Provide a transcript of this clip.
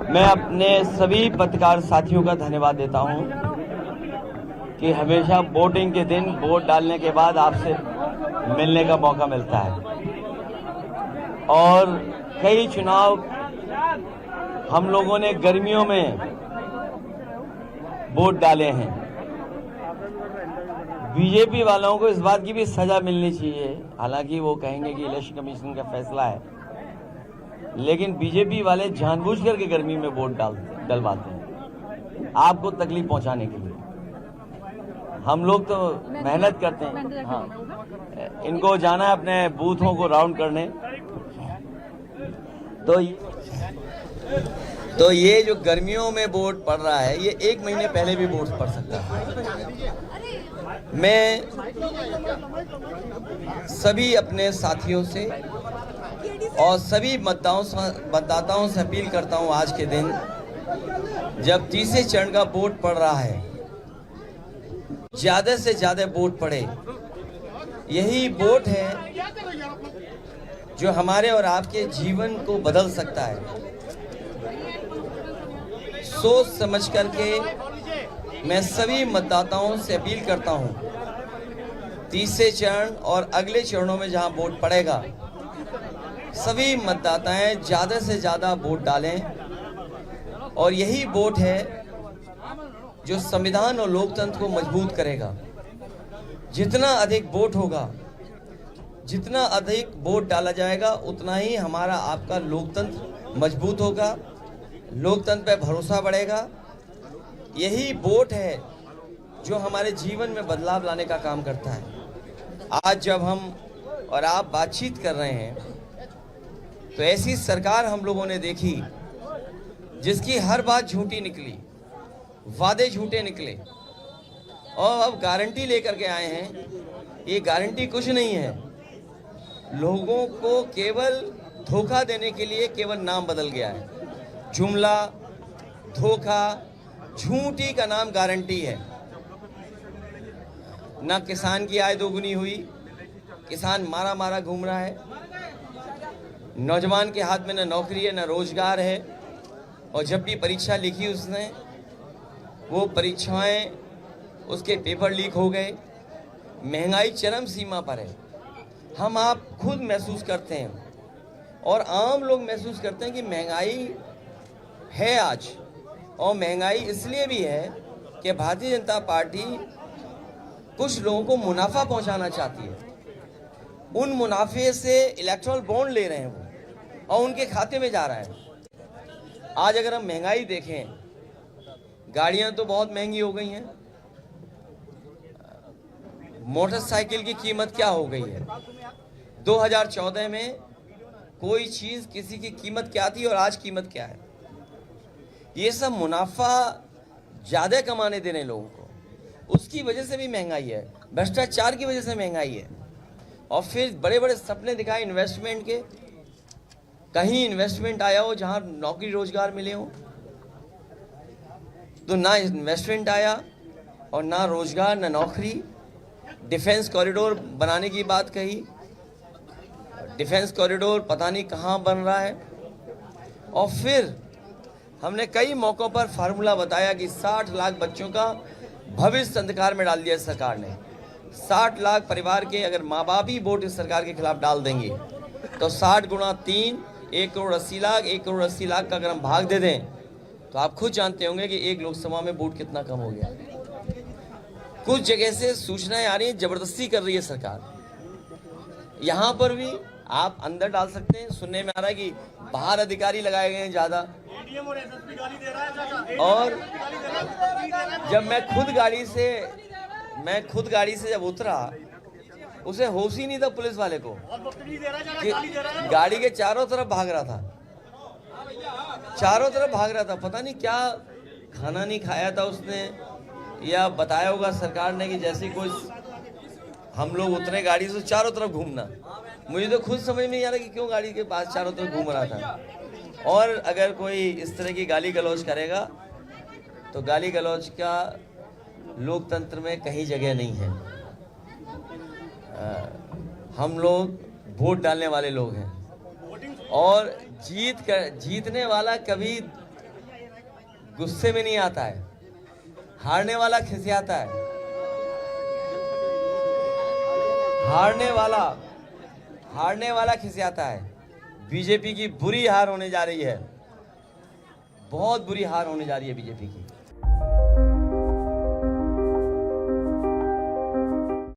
मैं अपने सभी पत्रकार साथियों का धन्यवाद देता हूं कि हमेशा वोटिंग के दिन वोट डालने के बाद आपसे मिलने का मौका मिलता है और कई चुनाव हम लोगों ने गर्मियों में वोट डाले हैं। बीजेपी वालों को इस बात की भी सजा मिलनी चाहिए, हालांकि वो कहेंगे कि इलेक्शन कमीशन का फैसला है, लेकिन बीजेपी वाले जानबूझ करके गर्मी में वोट डलवाते हैं आपको तकलीफ पहुंचाने के लिए। हम लोग तो मेहनत करते हैं। हाँ, इनको जाना है अपने बूथों को राउंड करने। तो ये जो गर्मियों में वोट पड़ रहा है, ये 1 महीने पहले भी वोट पड़ सकता है। मैं सभी अपने साथियों से और सभी मतदाताओं से अपील करता हूं, आज के दिन जब तीसरे चरण का वोट पड़ रहा है, ज्यादा से ज्यादा वोट पड़े। यही वोट है जो हमारे और आपके जीवन को बदल सकता है। सोच समझ करके मैं सभी मतदाताओं से अपील करता हूं, तीसरे चरण और अगले चरणों में जहां वोट पड़ेगा, सभी मतदाताएं ज्यादा से ज्यादा वोट डालें और यही वोट है जो संविधान और लोकतंत्र को मजबूत करेगा। जितना अधिक वोट होगा, जितना अधिक वोट डाला जाएगा, उतना ही हमारा आपका लोकतंत्र मजबूत होगा, लोकतंत्र पे भरोसा बढ़ेगा। यही वोट है जो हमारे जीवन में बदलाव लाने का काम करता है। आज जब हम और आप बातचीत कर रहे हैं, तो ऐसी सरकार हम लोगों ने देखी जिसकी हर बात झूठी निकली, वादे झूठे निकले और अब गारंटी लेकर के आए हैं। ये गारंटी कुछ नहीं है, लोगों को केवल धोखा देने के लिए केवल नाम बदल गया है। जुमला, धोखा, झूठी का नाम गारंटी है। ना किसान की आय दोगुनी हुई, किसान मारा मारा घूम रहा है, नौजवान के हाथ में न नौकरी है न रोजगार है, और जब भी परीक्षा लिखी उसने, वो परीक्षाएं, उसके पेपर लीक हो गए। महंगाई चरम सीमा पर है, हम आप खुद महसूस करते हैं और आम लोग महसूस करते हैं कि महंगाई है आज। और महंगाई इसलिए भी है कि भारतीय जनता पार्टी कुछ लोगों को मुनाफा पहुंचाना चाहती है। उन मुनाफे से इलेक्ट्रल बॉन्ड ले रहे हैं वो, और उनके खाते में जा रहा है। आज अगर हम महंगाई देखें, गाड़ियां तो बहुत महंगी हो गई हैं, मोटरसाइकिल की कीमत क्या हो गई है। 2014 में कोई चीज किसी की कीमत क्या थी और आज कीमत क्या है। ये सब मुनाफा ज्यादा कमाने देने लोगों को, उसकी वजह से भी महंगाई है। भ्रष्टाचार की वजह से महंगाई है। और फिर बड़े बड़े सपने दिखाए इन्वेस्टमेंट के, कहीं इन्वेस्टमेंट आया हो जहां नौकरी रोजगार मिले हो, तो ना इन्वेस्टमेंट आया और ना रोजगार ना नौकरी। डिफेंस कॉरिडोर बनाने की बात कही, डिफेंस कॉरिडोर पता नहीं कहां बन रहा है। और फिर हमने कई मौकों पर फार्मूला बताया कि 60 लाख बच्चों का भविष्य अंधकार में डाल दिया सरकार ने। 60 लाख परिवार के अगर माँ बाप ही वोट इस सरकार के खिलाफ डाल देंगे, तो 60 गुणा 3, 1 करोड़ 80 लाख। 1 करोड़ 80 लाख का अगर हम भाग दे दें, तो आप खुद जानते होंगे कि एक लोकसभा में वोट कितना कम हो गया। कुछ जगह से सूचनाएं आ रही हैं, जबरदस्ती कर रही है सरकार। यहाँ पर भी आप अंदर डाल सकते हैं। सुनने में आ रहा है कि बाहर अधिकारी लगाए गए हैं ज्यादा। और जब मैं खुद गाड़ी से जब उतरा, उसे होश ही नहीं था पुलिस वाले को कि गाड़ी के चारों तरफ भाग रहा था, चारों तरफ भाग रहा था। पता नहीं क्या खाना नहीं खाया था उसने, या बताया होगा सरकार ने कि जैसे कोई हम लोग उतरे गाड़ी से चारों तरफ घूमना। मुझे तो खुद समझ में नहीं आ रहा कि क्यों गाड़ी के पास चारों तरफ घूम रहा था। और अगर कोई इस तरह की गाली गलौज करेगा, तो गाली गलौज का लोकतंत्र में कहीं जगह नहीं है। हम लोग वोट डालने वाले लोग हैं और जीतने वाला कभी गुस्से में नहीं आता है, हारने वाला खिसियाता है। हारने वाला खिसियाता है। बीजेपी की बुरी हार होने जा रही है, बहुत बुरी हार होने जा रही है बीजेपी की।